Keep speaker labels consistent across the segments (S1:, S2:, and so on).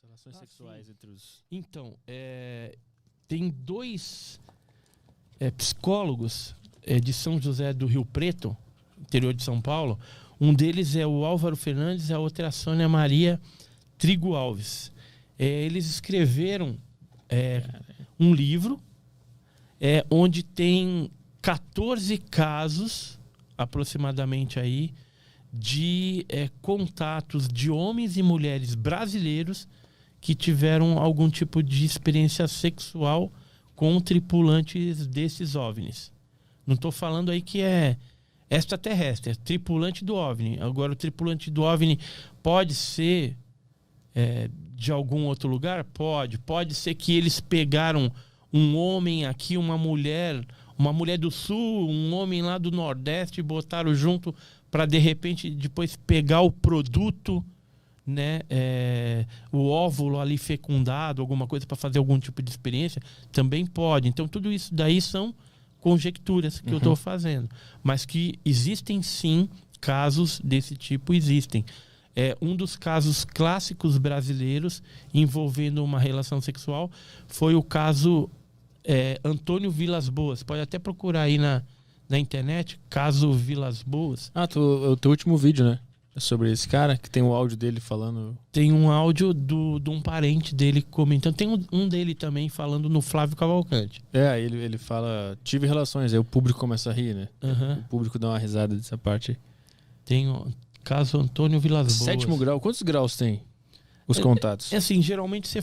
S1: relações sexuais entre os...
S2: Então, tem dois psicólogos de São José do Rio Preto, interior de São Paulo. Um deles é o Álvaro Fernandes, a outra é a Sônia Maria Trigo Alves. Eles escreveram um livro onde tem 14 casos, aproximadamente aí, de contatos de homens e mulheres brasileiros que tiveram algum tipo de experiência sexual com tripulantes desses OVNIs. Não estou falando aí que é extraterrestre, é tripulante do OVNI. Agora, o tripulante do OVNI pode ser de algum outro lugar? Pode ser que eles pegaram um homem aqui, uma mulher do sul, um homem lá do nordeste, e botaram junto para, de repente, depois pegar o produto, né, o óvulo ali fecundado, alguma coisa para fazer algum tipo de experiência. Também pode. Então, tudo isso daí são conjecturas que eu estou fazendo. Mas que existem, sim, casos desse tipo, existem. Um dos casos clássicos brasileiros envolvendo uma relação sexual foi o caso Antônio Vilas Boas. Pode até procurar aí na internet, caso Vilas Boas.
S1: O teu último vídeo, né? É sobre esse cara, que tem o áudio dele falando...
S2: Tem um áudio de um parente dele comentando. Tem um dele também falando no Flávio Cavalcante.
S1: Ele fala, tive relações, aí o público começa a rir, né? O público dá uma risada dessa parte.
S2: Tem o caso Antônio Vilas Boas.
S1: 7º grau, quantos graus tem os contatos?
S2: Assim, geralmente você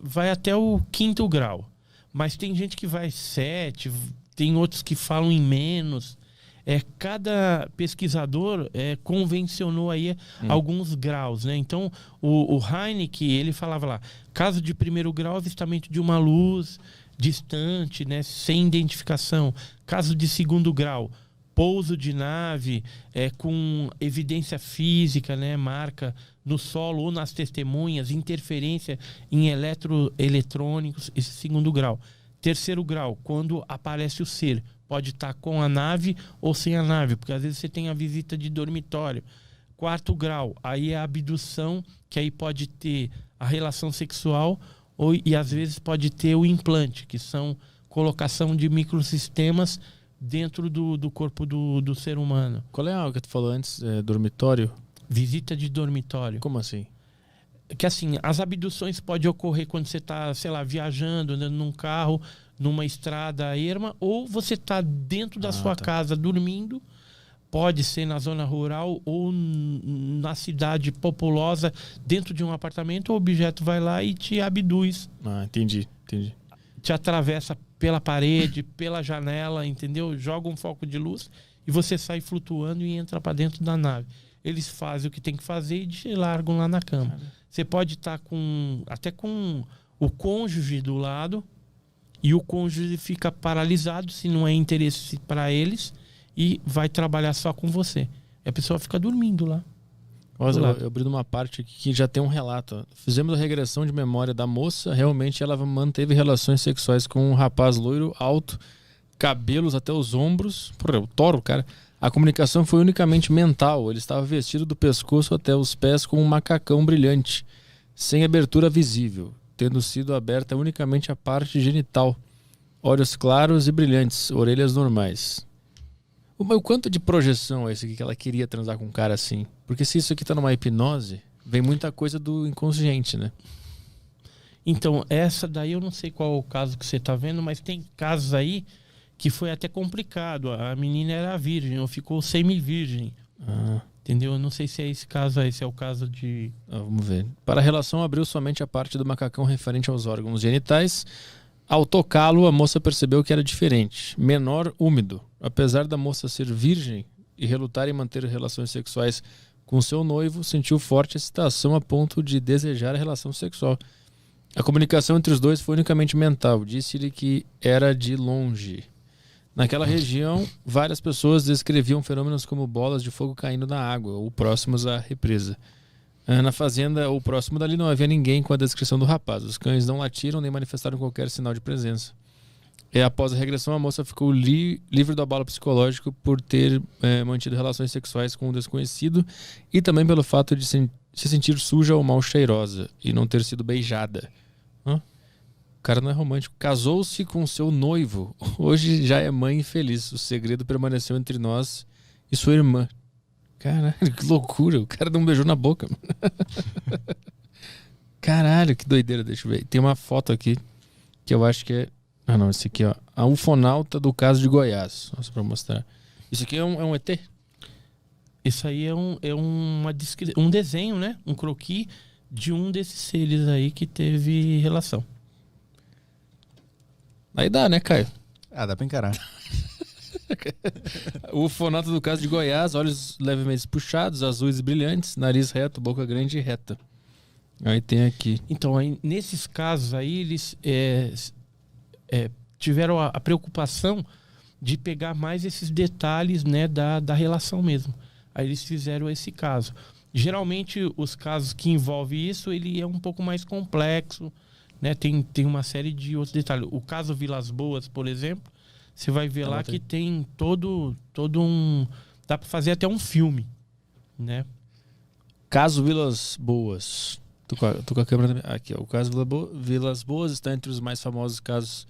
S2: vai até o 5º grau. Mas tem gente que vai 7, tem outros que falam em menos. Cada pesquisador convencionou aí alguns graus, né? Então, o Heineck, ele falava lá, caso de 1º grau, avistamento de uma luz distante, né? Sem identificação. Caso de 2º grau, pouso de nave com evidência física, né? Marca no solo ou nas testemunhas, interferência em eletrônicos, esse 2º grau. 3º grau, quando aparece o ser. Pode estar com a nave ou sem a nave, porque às vezes você tem a visita de dormitório. 4º grau, aí é a abdução, que aí pode ter a relação sexual e às vezes pode ter o implante, que são colocação de microsistemas dentro do corpo do ser humano.
S1: Qual é o que tu falou antes? Dormitório?
S2: Visita de dormitório.
S1: Como assim?
S2: Que assim, as abduções podem ocorrer quando você está, sei lá, viajando, andando num carro, numa estrada erma, ou você está dentro da sua casa dormindo. Pode ser na zona rural ou na cidade populosa, dentro de um apartamento, o objeto vai lá e te abduz.
S1: Entendi.
S2: Te atravessa pela parede, pela janela, entendeu? Joga um foco de luz e você sai flutuando e entra para dentro da nave. Eles fazem o que tem que fazer e te largam lá na cama. Você pode estar até com o cônjuge do lado, e o cônjuge fica paralisado se não é interesse para eles e vai trabalhar só com você. E a pessoa fica dormindo lá.
S1: Eu abri uma parte aqui que já tem um relato. Fizemos a regressão de memória da moça. Realmente ela manteve relações sexuais com um rapaz loiro, alto, cabelos até os ombros. Eu toro, cara. A comunicação foi unicamente mental. Ele estava vestido do pescoço até os pés com um macacão brilhante, sem abertura visível, tendo sido aberta unicamente a parte genital. Olhos claros e brilhantes, orelhas normais. O quanto de projeção é isso aqui que ela queria transar com um cara assim? Porque se isso aqui tá numa hipnose, vem muita coisa do inconsciente, né?
S2: Então, essa daí eu não sei qual é o caso que você tá vendo, mas tem casos aí que foi até complicado. A menina era virgem, ou ficou semi-virgem. Entendeu? Eu não sei se é esse caso aí, se é o caso de...
S1: Vamos ver. Para a relação, abriu somente a parte do macacão referente aos órgãos genitais. Ao tocá-lo, a moça percebeu que era diferente. Menor, úmido. Apesar da moça ser virgem e relutar em manter relações sexuais com seu noivo, sentiu forte excitação a ponto de desejar a relação sexual. A comunicação entre os dois foi unicamente mental. Disse-lhe que era de longe. Naquela região, várias pessoas descreviam fenômenos como bolas de fogo caindo na água ou próximos à represa. Na fazenda ou próximo dali não havia ninguém com a descrição do rapaz. Os cães não latiram nem manifestaram qualquer sinal de presença. Após a regressão, a moça ficou livre do abalo psicológico por ter mantido relações sexuais com um desconhecido e também pelo fato de se sentir suja ou mal cheirosa e não ter sido beijada. Hã? O cara não é romântico. Casou-se com seu noivo. Hoje já é mãe e feliz. O segredo permaneceu entre nós e sua irmã. Caralho, que loucura. O cara não beijou na boca. Caralho, que doideira. Deixa eu ver. Tem uma foto aqui que eu acho que é... Ah, não. Esse aqui, ó. A ufonauta do caso de Goiás. Nossa, pra mostrar. Isso aqui é um ET?
S2: Isso aí é um desenho, né? Um croquis de um desses seres aí que teve relação.
S1: Aí dá, né, Caio?
S3: Ah, dá pra encarar.
S1: O ufonauta do caso de Goiás, olhos levemente puxados, azuis e brilhantes, nariz reto, boca grande e reta. Aí tem aqui.
S2: Então, aí, nesses casos aí, eles tiveram a preocupação de pegar mais esses detalhes, né, da relação mesmo. Aí eles fizeram esse caso. Geralmente, os casos que envolvem isso, ele é um pouco mais complexo, né? Tem uma série de outros detalhes. O caso Vilas Boas, por exemplo, você vai ver lá que tem todo um... Dá para fazer até um filme, né?
S1: Caso Vilas Boas. Tô com a câmera aqui, ó. O caso Vilas Boas está entre os mais famosos casos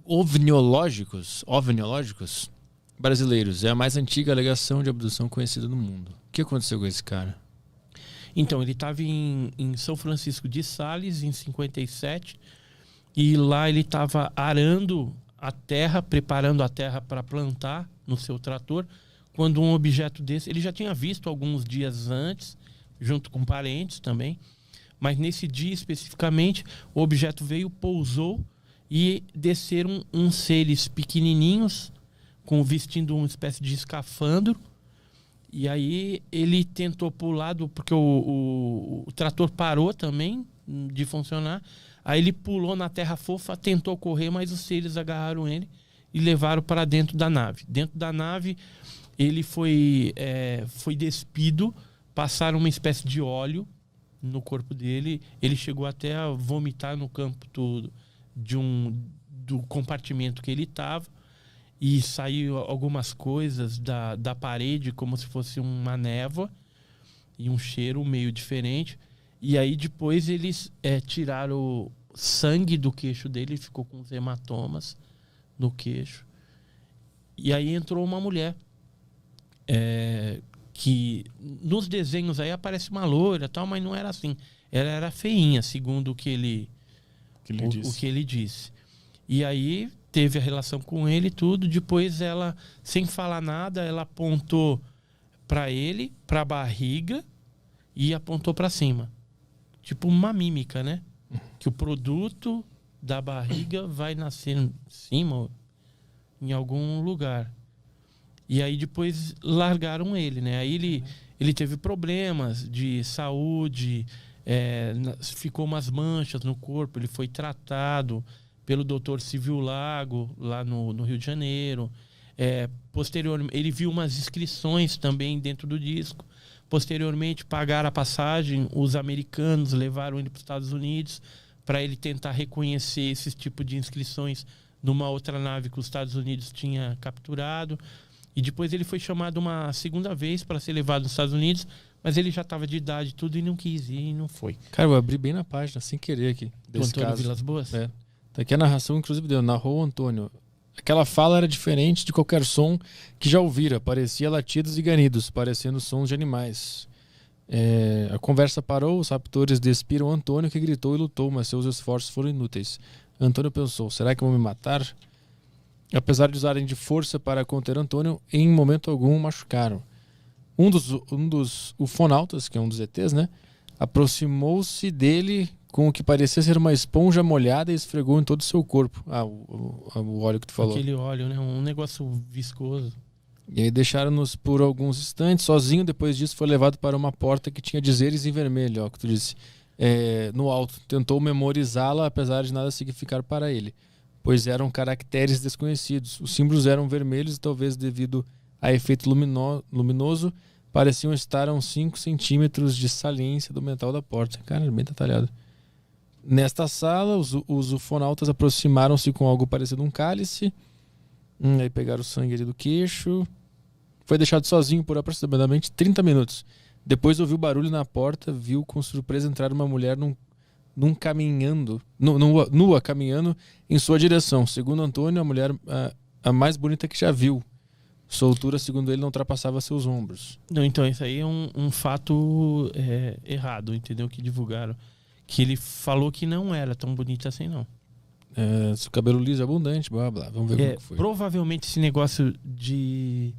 S1: ovniológicos brasileiros. É a mais antiga alegação de abdução conhecida no mundo. O que aconteceu com esse cara?
S2: Então, ele estava em São Francisco de Sales, em 57, e lá ele estava arando a terra, preparando a terra para plantar no seu trator, quando um objeto desse, ele já tinha visto alguns dias antes, junto com parentes também, mas nesse dia especificamente, o objeto veio, pousou e desceram uns seres pequenininhos, vestindo uma espécie de escafandro. E aí ele tentou pular, porque o trator parou também de funcionar. Aí ele pulou na terra fofa, tentou correr, mas os seres agarraram ele e levaram para dentro da nave. Dentro da nave ele foi despido, passaram uma espécie de óleo no corpo dele. Ele chegou até a vomitar no campo do compartimento que ele estava. E saiu algumas coisas da parede, como se fosse uma névoa e um cheiro meio diferente. E aí depois eles tiraram o sangue do queixo dele, ficou com os hematomas no queixo. E aí entrou uma mulher, que nos desenhos aí aparece uma loira, tal, mas não era assim. Ela era feinha, segundo o que ele disse. E aí teve a relação com ele e tudo. Depois ela, sem falar nada, ela apontou para ele, para a barriga, e apontou para cima. Tipo uma mímica, né? Que o produto da barriga vai nascer em cima, em algum lugar. E aí depois largaram ele, né? Aí ele teve problemas de saúde, ficou umas manchas no corpo, ele foi tratado pelo Dr. Silvio Lago, lá no Rio de Janeiro. Posteriormente, ele viu umas inscrições também dentro do disco. Posteriormente, pagaram a passagem, os americanos levaram ele para os Estados Unidos para ele tentar reconhecer esse tipo de inscrições numa outra nave que os Estados Unidos tinha capturado. E depois ele foi chamado uma segunda vez para ser levado aos Estados Unidos, mas ele já estava de idade e tudo e não quis ir e não foi.
S1: Cara, eu abri bem na página, sem querer aqui.
S2: Desse caso. Vilas Boas?
S1: Tá aqui a narração, inclusive, narrou o Antônio. Aquela fala era diferente de qualquer som que já ouvira. Parecia latidos e ganidos, parecendo sons de animais. A conversa parou, os raptores despiram Antônio, que gritou e lutou, mas seus esforços foram inúteis. Antônio pensou, será que vão me matar? Apesar de usarem de força para conter Antônio, em momento algum o machucaram. Um dos ufonautas, que é um dos ETs, né, aproximou-se dele com o que parecia ser uma esponja molhada e esfregou em todo o seu corpo. O óleo que tu falou.
S2: Aquele óleo, né? Um negócio viscoso.
S1: E aí deixaram-nos por alguns instantes sozinho. Depois disso foi levado para uma porta que tinha dizeres em vermelho, ó, que tu disse, no alto. Tentou memorizá-la, apesar de nada significar para ele, pois eram caracteres desconhecidos. Os símbolos eram vermelhos e talvez devido a efeito luminoso pareciam estar a uns 5 centímetros de saliência do metal da porta. Cara, bem detalhado. Nesta sala, os ufonautas aproximaram-se com algo parecido a um cálice. Aí pegaram o sangue ali do queixo. Foi deixado sozinho por aproximadamente 30 minutos. Depois ouviu barulho na porta, viu com surpresa entrar uma mulher nua caminhando em sua direção. Segundo Antônio, a mulher a mais bonita que já viu. Sua altura, segundo ele, não ultrapassava seus ombros.
S2: Não, então isso aí é um fato errado, entendeu? Que divulgaram. Que ele falou que não era tão bonita assim, não.
S1: Seu cabelo liso abundante, blá blá. Vamos ver como que foi.
S2: Provavelmente esse negócio de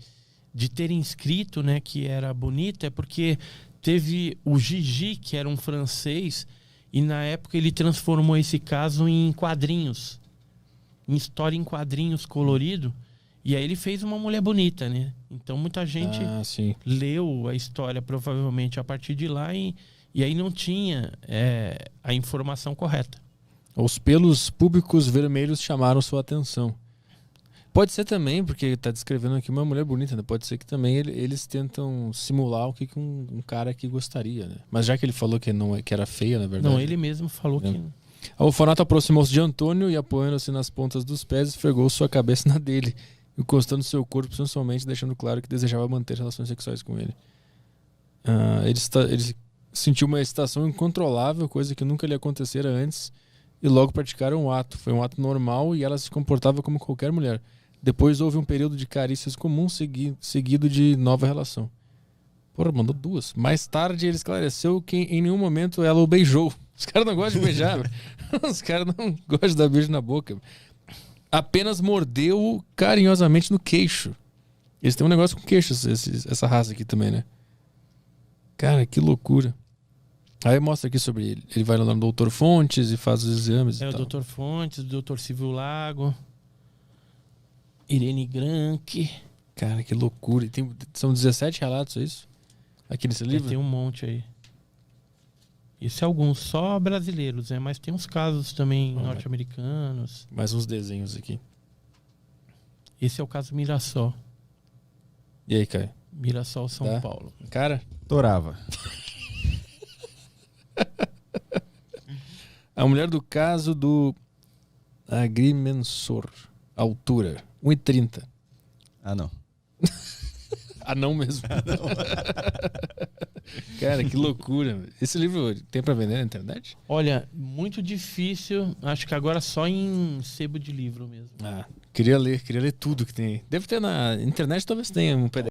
S2: terem escrito, né, que era bonita é porque teve o Gigi, que era um francês, e na época ele transformou esse caso em quadrinhos, em história em quadrinhos colorido, e aí ele fez uma mulher bonita, né? Então muita gente leu a história provavelmente a partir de lá e aí não tinha a informação correta.
S1: Os pelos públicos vermelhos chamaram sua atenção. Pode ser também, porque ele está descrevendo aqui uma mulher bonita, né? Pode ser que também eles tentam simular o que um cara aqui gostaria, né? Mas já que ele falou que era feia, na verdade...
S2: Não, ele mesmo falou que...
S1: O orfanato aproximou-se de Antônio e, apoiando-se nas pontas dos pés, esfregou sua cabeça na dele, encostando seu corpo sensualmente, deixando claro que desejava manter relações sexuais com ele. Ele sentiu uma excitação incontrolável, coisa que nunca lhe acontecera antes, e logo praticaram o ato. Foi um ato normal e ela se comportava como qualquer mulher. Depois houve um período de carícias comum seguido de nova relação. Porra, mandou 2. Mais tarde ele esclareceu que em nenhum momento ela o beijou. Os caras não gostam de beijar. Os caras não gostam de dar beijo na boca. Apenas mordeu carinhosamente no queixo. Eles têm um negócio com queixo, essa raça aqui também, né? Cara, que loucura. Aí mostra aqui sobre ele. Ele vai lá no Dr. Fontes e faz os exames.
S2: O Dr. Fontes, o Dr. Silvio Lago, Irene Granke.
S1: Cara, que loucura. São 17 relatos, é isso? Aqui nesse livro?
S2: Tem um monte aí. Isso é alguns, só brasileiros, né? Mas tem uns casos também norte-americanos.
S1: Mais uns desenhos aqui.
S2: Esse é o caso Mirassol.
S1: E aí, Caio?
S2: Mirassol, São Paulo.
S1: Cara?
S3: Torava.
S1: A mulher do caso do agrimensor. Altura, 1,30.
S3: Ah, não.
S1: Ah, não mesmo. Cara, que loucura. Esse livro tem pra vender na internet?
S2: Olha, muito difícil. Acho que agora só em sebo de livro mesmo.
S1: Queria ler tudo que tem aí. Deve ter na internet, talvez tenha um PDF.